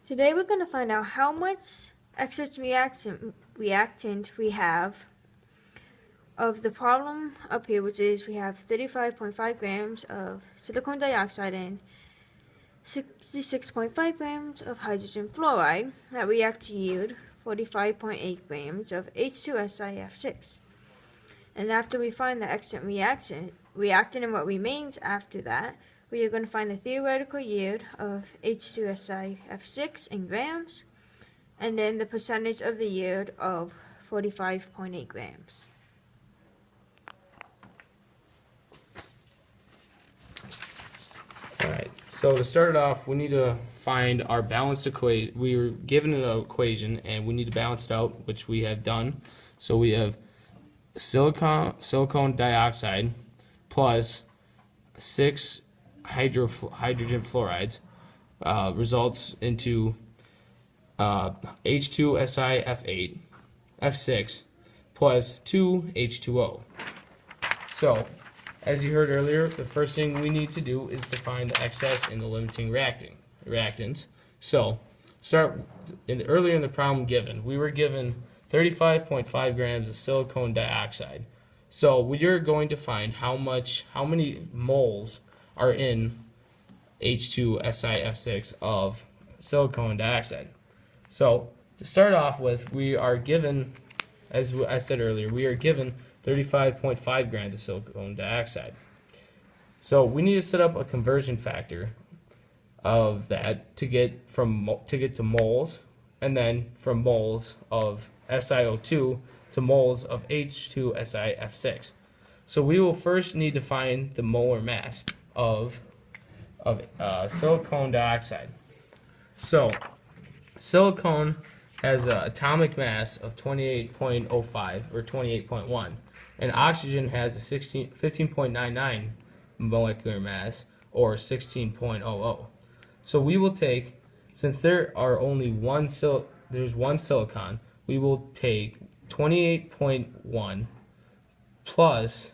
Today we're going to find out how much excess reactant we have of the problem up here, which is we have 35.5 grams of silicon dioxide and 66.5 grams of hydrogen fluoride that react to yield 45.8 grams of H2SiF6. And after we find the excess reactant and what remains after that, we are going to find the theoretical yield of H2SiF6 in grams, and then the percentage of the yield of 45.8 grams. Alright, so to start it off, we need to find our balanced equation. We were given an equation and we need to balance it out, which we have done. So we have silicon dioxide plus 6 hydrogen fluorides results into H2SiF8 F6 plus 2 H2O. So as you heard earlier, the first thing we need to do is define the excess and the limiting reactants. So earlier in the problem given, we were given 35.5 grams of silicon dioxide. So we are going to find how many moles are in H2SiF6 of silicon dioxide. So to start off with, we are given, as I said earlier, we are given 35.5 grams of silicon dioxide. So we need to set up a conversion factor of that to get to moles, and then from moles of SiO2 to moles of H2SiF6. So we will first need to find the molar mass of silicon dioxide. So silicon has an atomic mass of 28.05 or 28.1, and oxygen has a 15.99 molecular mass or 16.00. So we will take, since there are only there's one silicon, we will take 28.1 plus,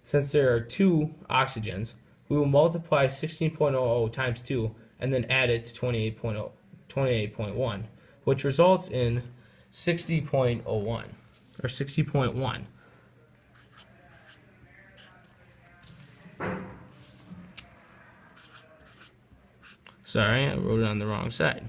since there are 2 oxygens, we will multiply 16.00 times 2 and then add it to 28.1, which results in 60.01 or 60.1. Sorry, I wrote it on the wrong side.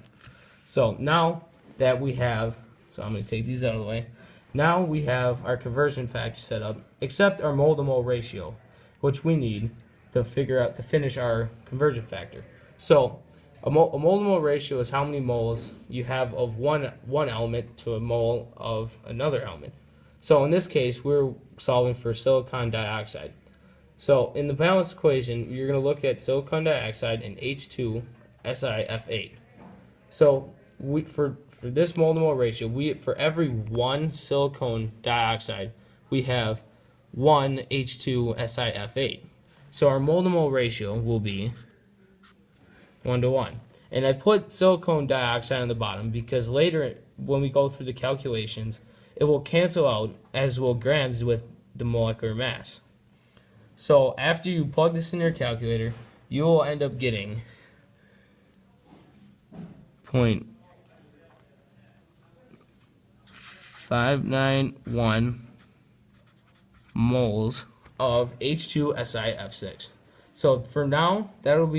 So now that we have, so I'm going to take these out of the way. Now we have our conversion factor set up, except our mole to mole ratio, which we need to finish our conversion factor. So a mole to mole ratio is how many moles you have of one element to a mole of another element. So in this case, we're solving for silicon dioxide. So in the balanced equation, you're going to look at silicon dioxide and H2SiF8. So for this mole to mole ratio, for every 1 silicon dioxide, we have 1 H2SiF8. So our mole to mole ratio will be 1 to 1. And I put silicon dioxide on the bottom because later when we go through the calculations, it will cancel out, as will grams, with the molecular mass. So after you plug this in your calculator, you will end up getting 0.591 moles of H2SiF6. So for now, that's all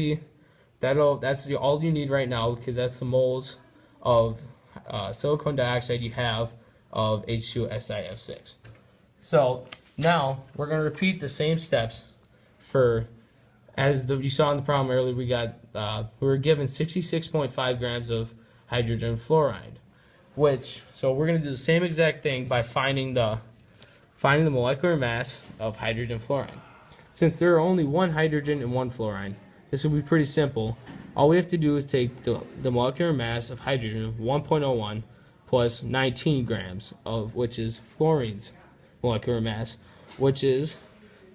you need right now, because that's the moles of silicon dioxide you have of H2SiF6. So now we're going to repeat the same steps you saw in the problem earlier. We were given 66.5 grams of hydrogen fluoride, so we're going to do the same exact thing by finding the molecular mass of hydrogen fluoride. Since there are only 1 hydrogen and 1 fluoride, this will be pretty simple. All we have to do is take the molecular mass of hydrogen, 1.01, plus 19 grams, which is fluorine's molecular mass, which is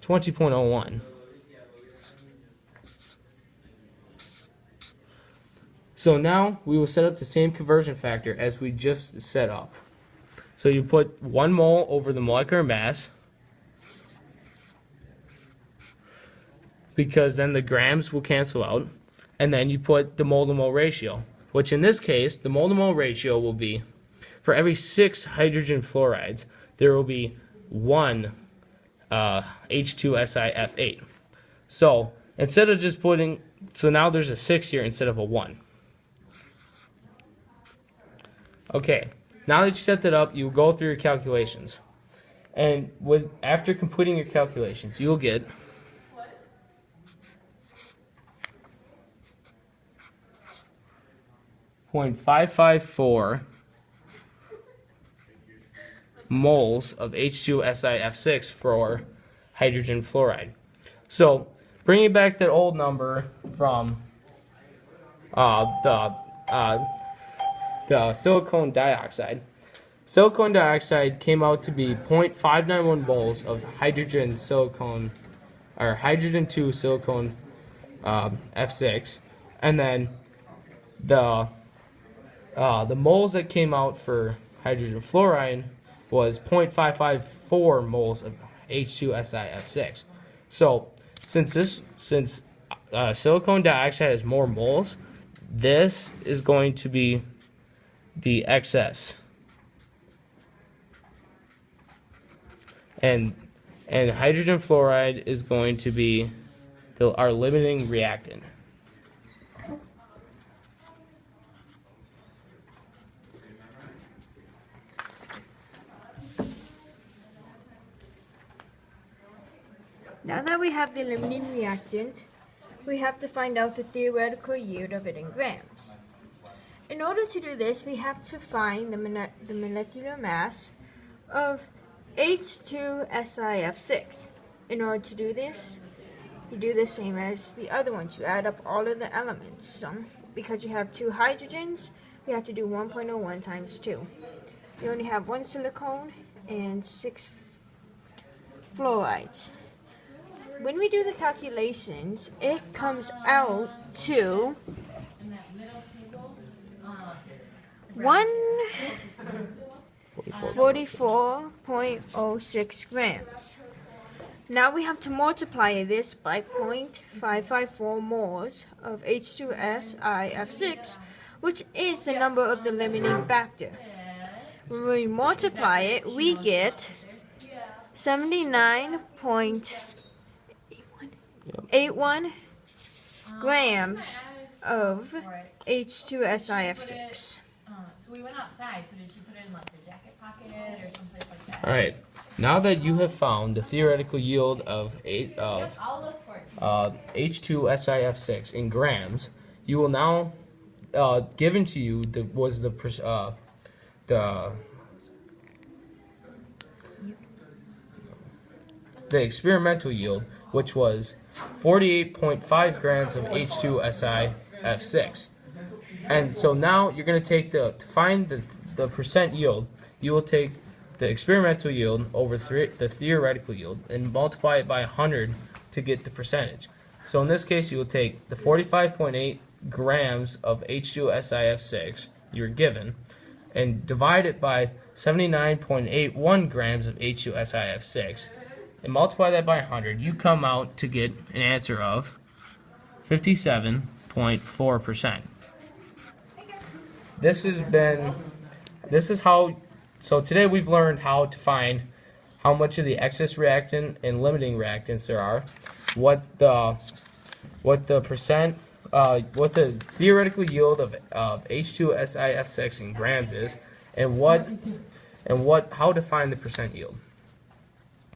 20.01. So now we will set up the same conversion factor as we just set up. So you put 1 mole over the molecular mass, because then the grams will cancel out, and then you put the mole to mole ratio. which in this case, the mole-to-mole ratio will be, for every 6 hydrogen fluorides, there will be 1 H2SiF8. So instead of just putting, so now there's a 6 here instead of a 1. Okay, now that you set that up, you go through your calculations. And after completing your calculations, you'll get 0.554 moles of H2SiF6 for hydrogen fluoride. So, bringing back that old number from the silicon dioxide. Silicon dioxide came out to be 0.591 moles of hydrogen silicon, or hydrogen 2 silicon F6, and then the moles that came out for hydrogen fluoride was 0.554 moles of H2SiF6. So since silicon dioxide has more moles, this is going to be the excess, and hydrogen fluoride is going to be our limiting reactant. Now that we have the limiting reactant, we have to find out the theoretical yield of it in grams. In order to do this, we have to find the molecular mass of H2SiF6. In order to do this, you do the same as the other ones. You add up all of the elements. So, because you have 2 hydrogens, we have to do 1.01 times 2. You only have 1 silicone and 6 fluorides. When we do the calculations, it comes out to 144.06 grams. Now we have to multiply this by 0.554 moles of H2SiF6, which is the number of the limiting factor. When we multiply it, we get 79.81 grams of H2SiF6. So we went outside, so did she put it in like the jacket pocket or someplace like that? Alright, now that you have found the theoretical yield of H2SiF6 in grams, you will now, given to you the experimental yield, which was 48.5 grams of H2SiF6. And so now you're going to take to find the percent yield, you will take the experimental yield over the theoretical yield and multiply it by 100 to get the percentage. So in this case, you will take the 45.8 grams of H2SiF6 you're given and divide it by 79.81 grams of H2SiF6 and multiply that by 100. You come out to get an answer of 57.4%. This is how, so today we've learned how to find how much of the excess reactant and limiting reactants there are, what the theoretical yield of H2SiF6 in grams is, and how to find the percent yield.